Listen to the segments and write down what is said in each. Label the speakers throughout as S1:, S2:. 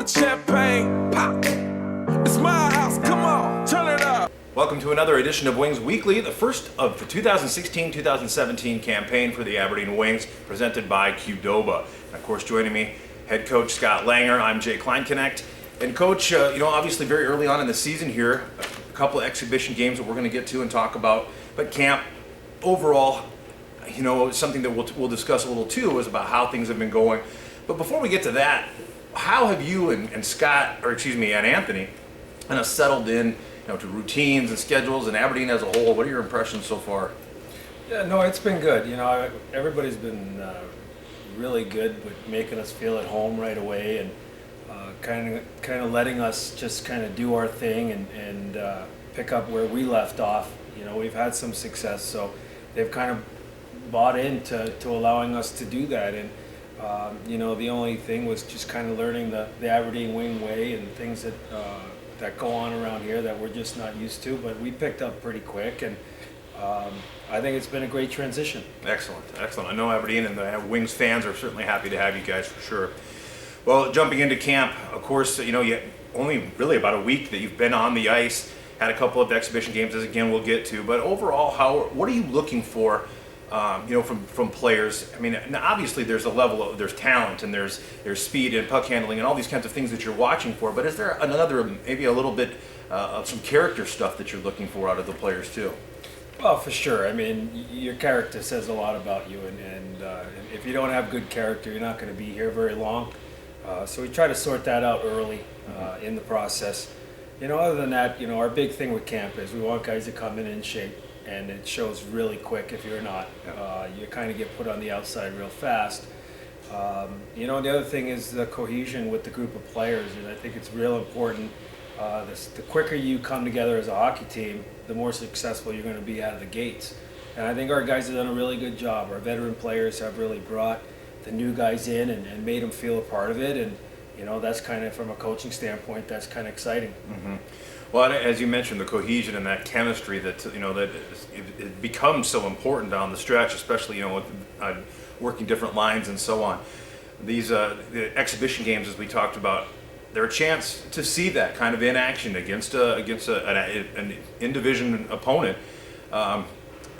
S1: Champagne pop. It's my house. Come on, turn it up.
S2: Welcome to another edition of Wings Weekly, the first of the 2016-2017 campaign for the Aberdeen Wings, presented by Qdoba. And of course, joining me, head coach Scott Langer. I'm Jay Kleinknecht. And coach, obviously very early on in the season here, a couple of exhibition games that we're going to get to and talk about. But camp overall, something that we'll discuss a little too is about how things have been going. But before we get to that, how have you and Anthony kind of settled in, to routines and schedules and Aberdeen as a whole? What are your impressions so far?
S3: Yeah, no, it's been good. Everybody's been really good with making us feel at home right away, and kind of letting us just kind of do our thing and pick up where we left off. We've had some success, so they've kind of bought into allowing us to do that. And the only thing was just kind of learning the Aberdeen Wing way and things that go on around here that we're just not used to, but we picked up pretty quick, and I think it's been a great transition.
S2: Excellent. I know Aberdeen and the Wings fans are certainly happy to have you guys for sure. Well, jumping into camp, of course, you only really about a week that you've been on the ice, had a couple of exhibition games, as again we'll get to, but overall, what are you looking for from players? I mean, obviously there's there's talent and there's speed and puck handling and all these kinds of things that you're watching for, but is there maybe a little bit of some character stuff that you're looking for out of the players too?
S3: Well, for sure. I mean, your character says a lot about you, and if you don't have good character, you're not going to be here very long. So we try to sort that out early in the process. Other than that, our big thing with camp is we want guys to come in shape, and it shows really quick if you're not. You kind of get put on the outside real fast. The other thing is the cohesion with the group of players, and I think it's real important. The quicker you come together as a hockey team, the more successful you're going to be out of the gates. And I think our guys have done a really good job. Our veteran players have really brought the new guys in and made them feel a part of it. And, that's kind of, from a coaching standpoint, that's kind of exciting.
S2: Mm-hmm. Well, as you mentioned, the cohesion and that chemistry that it becomes so important down the stretch, especially with working different lines and so on. These the exhibition games, as we talked about, they're a chance to see that kind of in action against an in-division opponent.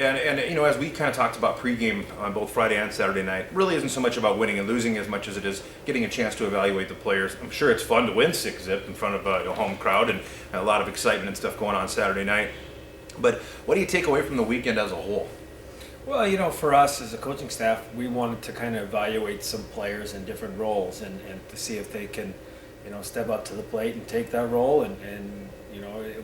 S2: And as we kind of talked about pregame on both Friday and Saturday night, really isn't so much about winning and losing as much as it is getting a chance to evaluate the players. I'm sure it's fun to win 6-zip in front of a home crowd and a lot of excitement and stuff going on Saturday night. But what do you take away from the weekend as a whole?
S3: Well, for us as a coaching staff, we wanted to kind of evaluate some players in different roles and to see if they can, step up to the plate and take that role and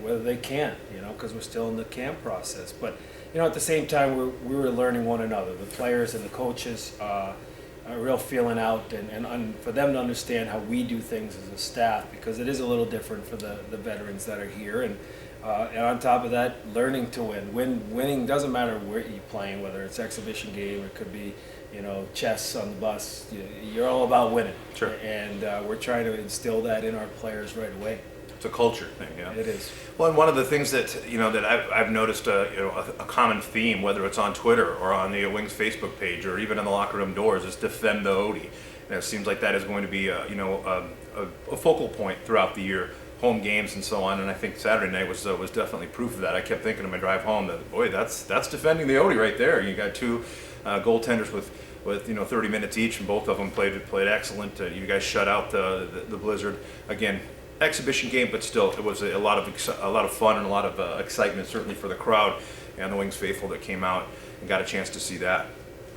S3: whether they can, because we're still in the camp process. But at the same time, we were learning one another, the players and the coaches, are real feeling out, and for them to understand how we do things as a staff, because it is a little different for the veterans that are here. And on top of that, learning to win. Winning doesn't matter where you're playing, whether it's exhibition game, it could be, chess on the bus. You're all about winning.
S2: Sure.
S3: And we're trying to instill that in our players right away.
S2: It's a culture thing, yeah.
S3: It is.
S2: Well, and one of the things that that I've noticed a common theme, whether it's on Twitter or on the Wings Facebook page or even on the locker room doors, is defend the Odie. And it seems like that is going to be a focal point throughout the year, home games and so on. And I think Saturday night was definitely proof of that. I kept thinking on my drive home that, boy, that's defending the Odie right there. You got two goaltenders with 30 minutes each, and both of them played excellent. You guys shut out the Blizzard again. Exhibition game, but still, it was a lot of fun and a lot of excitement, certainly for the crowd and the Wings faithful that came out and got a chance to see that.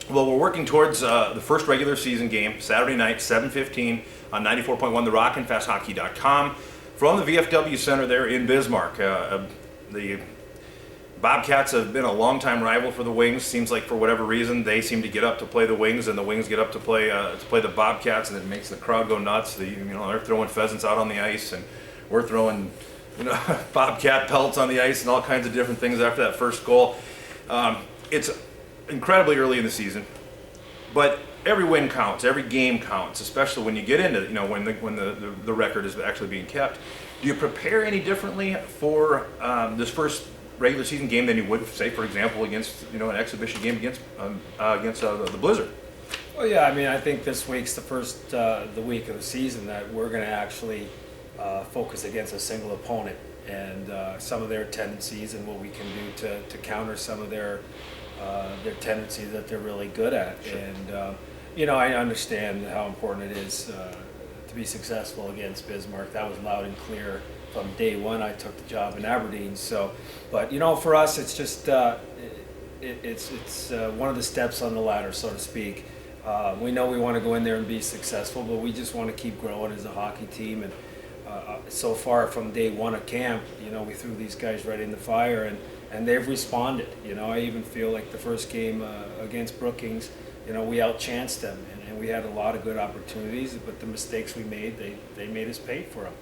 S2: Well, we're working towards the first regular season game, Saturday night, 7:15 on 94.1 The Rock and FastHockey.com from the VFW Center there in Bismarck. The Bobcats have been a longtime rival for the Wings. Seems like for whatever reason they seem to get up to play the Wings, and the Wings get up to play the Bobcats, and it makes the crowd go nuts. They're throwing pheasants out on the ice, and we're throwing Bobcat pelts on the ice and all kinds of different things after that first goal. It's incredibly early in the season, but every win counts, every game counts, especially when you get into when the record is actually being kept. Do you prepare any differently for this first regular season game than you would, say, for example, against an exhibition game against the Blizzard?
S3: Well, yeah, I mean, I think this week's the first the week of the season that we're going to actually focus against a single opponent and some of their tendencies and what we can do to counter some of their tendencies that they're really good at. Sure. And I understand how important it is to be successful against Bismarck. That was loud and clear from day one I took the job in Aberdeen. So, but for us, it's just it's one of the steps on the ladder, so to speak. We know we want to go in there and be successful, but we just want to keep growing as a hockey team. And so far from day one of camp, we threw these guys right in the fire, and they've responded. I even feel like the first game against Brookings, we outchanced them, and we had a lot of good opportunities, but the mistakes we made, they made us pay for them.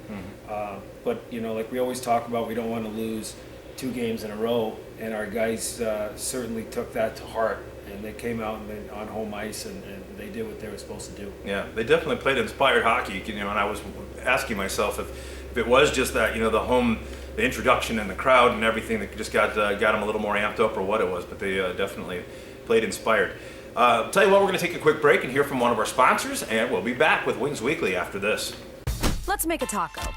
S3: Mm-hmm. But like we always talk about, we don't want to lose 2 games in a row, and our guys certainly took that to heart. And they came out on home ice and they did what they were supposed to do. Yeah,
S2: they definitely played inspired hockey. And I was asking myself if it was just that, the introduction and the crowd and everything that just got them a little more amped up, or what it was. But they definitely played inspired. Tell you what, we're going to take a quick break and hear from one of our sponsors, and we'll be back with Wings Weekly after this.
S4: Let's make a taco.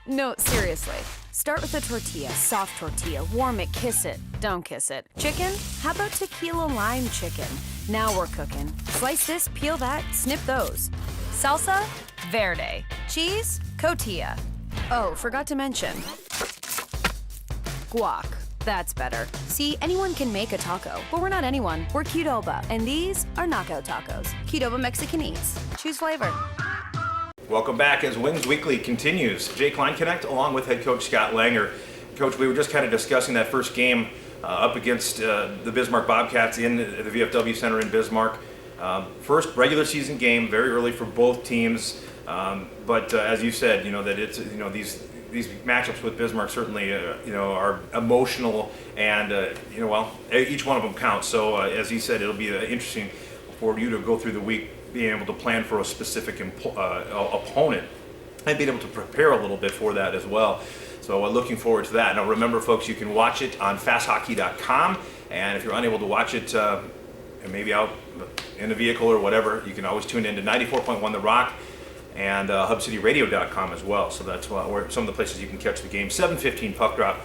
S4: No, seriously. Start with a tortilla, soft tortilla, warm it, kiss it, don't kiss it. Chicken? How about tequila lime chicken? Now we're cooking. Slice this, peel that, snip those. Salsa? Verde. Cheese? Cotija. Oh, forgot to mention. Guac. That's better. See, anyone can make a taco, but we're not anyone. We're Qdoba, and these are knockout tacos. Qdoba Mexican Eats. Choose flavor.
S2: Welcome back as Wings Weekly continues. Jay Kleinknecht along with head coach Scott Langer. Coach, we were just kind of discussing that first game up against the Bismarck Bobcats in the VFW Center in Bismarck. First regular season game, very early for both teams. But as you said, that it's these matchups with Bismarck certainly are emotional, and each one of them counts. So as you said, it'll be interesting for you to go through the week, being able to plan for a specific opponent and being able to prepare a little bit for that as well. So looking forward to that. Now remember, folks, you can watch it on fasthockey.com, and if you're unable to watch it maybe out in a vehicle or whatever, you can always tune in to 94.1 The Rock and hubcityradio.com as well. So that's where some of the places you can catch the game. 7:15 puck drop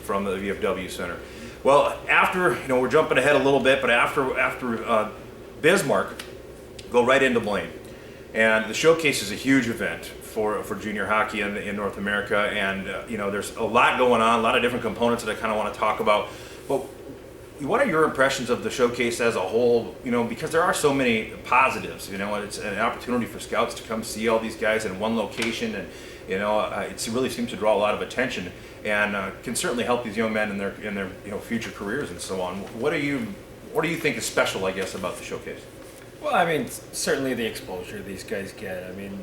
S2: from the VFW Center. Well, after, we're jumping ahead a little bit, but after Bismarck, go right into Blaine. And the showcase is a huge event for junior hockey in North America, and there's a lot going on, a lot of different components that I kind of want to talk about. But what are your impressions of the showcase as a whole? Because there are so many positives. It's an opportunity for scouts to come see all these guys in one location, and it really seems to draw a lot of attention, and can certainly help these young men in their future careers and so on. What do you think is special, I guess, about the showcase?
S3: Well, I mean, certainly the exposure these guys get. I mean,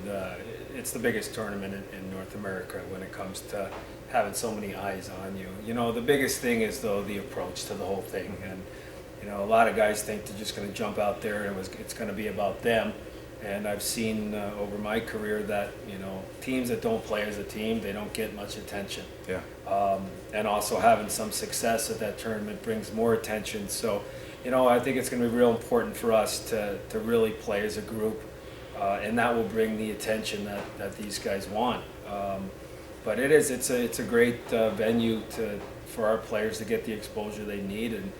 S3: it's the biggest tournament in North America when it comes to having so many eyes on you. The biggest thing is, though, the approach to the whole thing. And, a lot of guys think they're just going to jump out there and it's going to be about them. And I've seen over my career that, teams that don't play as a team, they don't get much attention.
S2: Yeah.
S3: And also having some success at that tournament brings more attention. So, I think it's going to be real important for us to really play as a group, and that will bring the attention that these guys want. But it's a great venue for our players to get the exposure they need, and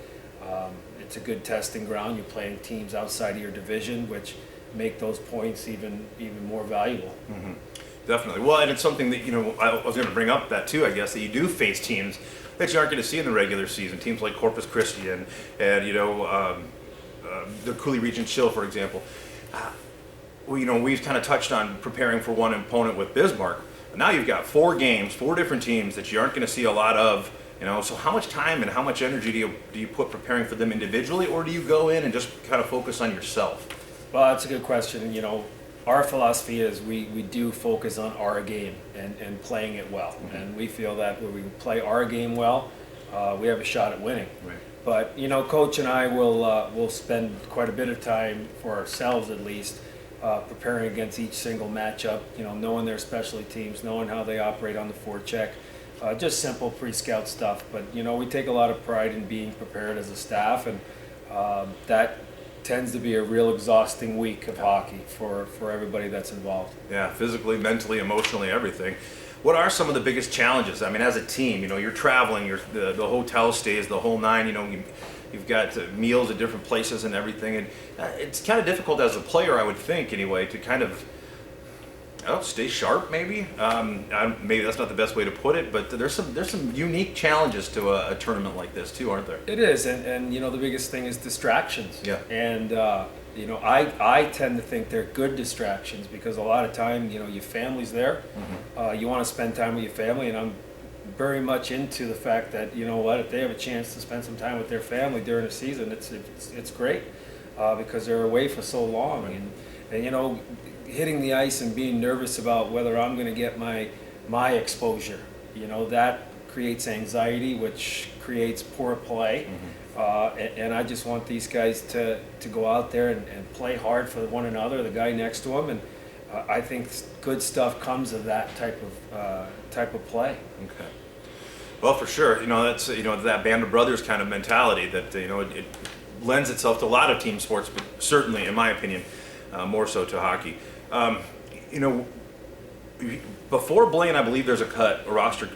S3: it's a good testing ground. You're playing teams outside of your division, which make those points even more valuable.
S2: Mm-hmm. Definitely. Well, and it's something that I was going to bring up that too. I guess that you do face teams that you aren't going to see in the regular season. Teams like Corpus Christi and the Cooley Region Chill, for example. We've kind of touched on preparing for one opponent with Bismarck. But now you've got 4 games, 4 different teams that you aren't going to see a lot of. So how much time and how much energy do you put preparing for them individually, or do you go in and just kind of focus on yourself?
S3: Well, that's a good question. Our philosophy is we do focus on our game and playing it well. Mm-hmm. And we feel that when we play our game well, we have a shot at winning.
S2: Right.
S3: But, Coach and I will spend quite a bit of time, for ourselves at least, preparing against each single matchup, knowing their specialty teams, knowing how they operate on the forecheck. Just simple pre-scout stuff. But, we take a lot of pride in being prepared as a staff, and that tends to be a real exhausting week of hockey for everybody that's involved.
S2: Yeah, physically, mentally, emotionally, everything. What are some of the biggest challenges? I mean, as a team, you're traveling, the hotel stays, the whole nine. You've got meals at different places and everything, and it's kind of difficult as a player, I would think, anyway, to kind of stay sharp. Maybe maybe that's not the best way to put it, but there's some unique challenges to a tournament like this too, aren't there?
S3: It is, and the biggest thing is distractions.
S2: Yeah.
S3: And I tend to think they're good distractions because a lot of time, your family's there.
S2: Mm-hmm.
S3: You want to spend time with your family, and I'm very much into the fact that if they have a chance to spend some time with their family during the season, it's great because they're away for so long,
S2: Right.
S3: and hitting the ice and being nervous about whether I'm going to get my exposure, that creates anxiety, which creates poor play.
S2: Mm-hmm.
S3: And I just want these guys to go out there and play hard for one another, the guy next to them, and I think good stuff comes of that type of play.
S2: Okay. Well, for sure, that's that band of brothers kind of mentality that it lends itself to a lot of team sports, but certainly, in my opinion, more so to hockey. Before Blaine, I believe there's a roster.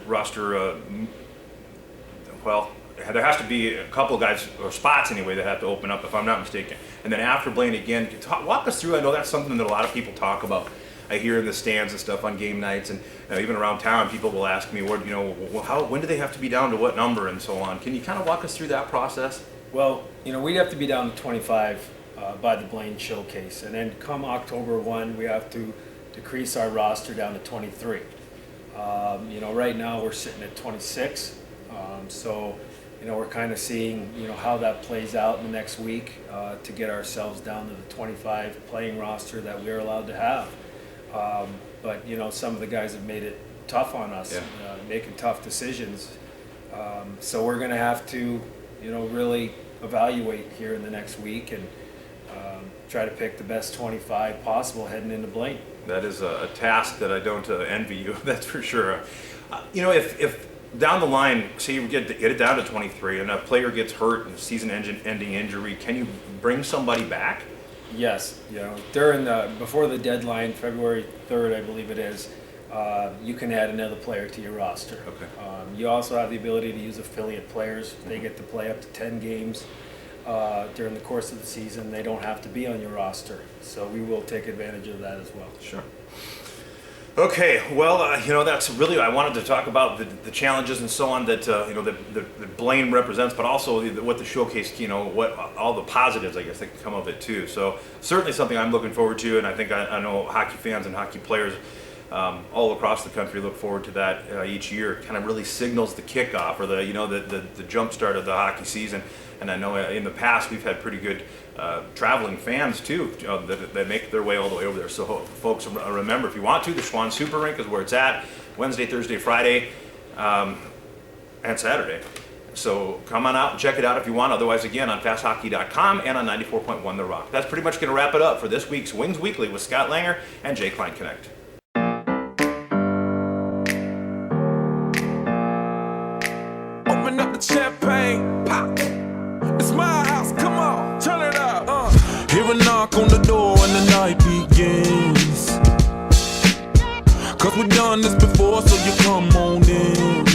S2: Well, there has to be a couple of guys or spots anyway that have to open up, if I'm not mistaken. And then after Blaine again, walk us through. I know that's something that a lot of people talk about. I hear in the stands and stuff on game nights, and even around town, people will ask me, when do they have to be down to what number and so on. Can you kind of walk us through that process?
S3: Well, we'd have to be down to 25 by the Blaine Showcase, and then come October 1, we have to decrease our roster down to 23. Right now we're sitting at 26, so we're kind of seeing how that plays out in the next week to get ourselves down to the 25 playing roster that we're allowed to have. But some of the guys have made it tough on us,
S2: Yeah.
S3: Making tough decisions. So we're going to have to really evaluate here in the next week and try to pick the best 25 possible heading into Blaine.
S2: That is a task that I don't envy you, that's for sure. If down the line, say you get it down to 23 and a player gets hurt and season-ending injury, can you bring somebody back?
S3: Yes, before the deadline, February 3rd, I believe it is, you can add another player to your roster.
S2: Okay.
S3: You also have the ability to use affiliate players. They get to play up to 10 games during the course of the season. They don't have to be on your roster, so we will take advantage of that as well.
S2: Sure. Okay, well, that's really, I wanted to talk about the challenges and so on that, that Blaine represents, but also what the showcase, what all the positives, I guess, that can come of it too. So certainly something I'm looking forward to, and I think I know hockey fans and hockey players all across the country look forward to that each year. Kind of really signals the kickoff or the jump start of the hockey season. And I know in the past we've had pretty good traveling fans too that make their way all the way over there. So folks, remember, if you want to, the Schwann Super Rink is where it's at, Wednesday, Thursday, Friday, and Saturday. So come on out and check it out if you want. Otherwise, again, on fasthockey.com and on 94.1 The Rock. That's pretty much going to wrap it up for this week's Wings Weekly with Scott Langer and Jay Klein Connect.
S1: Open up the champagne, pop. It's my house, come on, turn it up. Hear a knock on the door and the night begins. Cause we've done this before, so you come on in.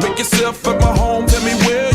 S1: Make yourself at my home, tell me where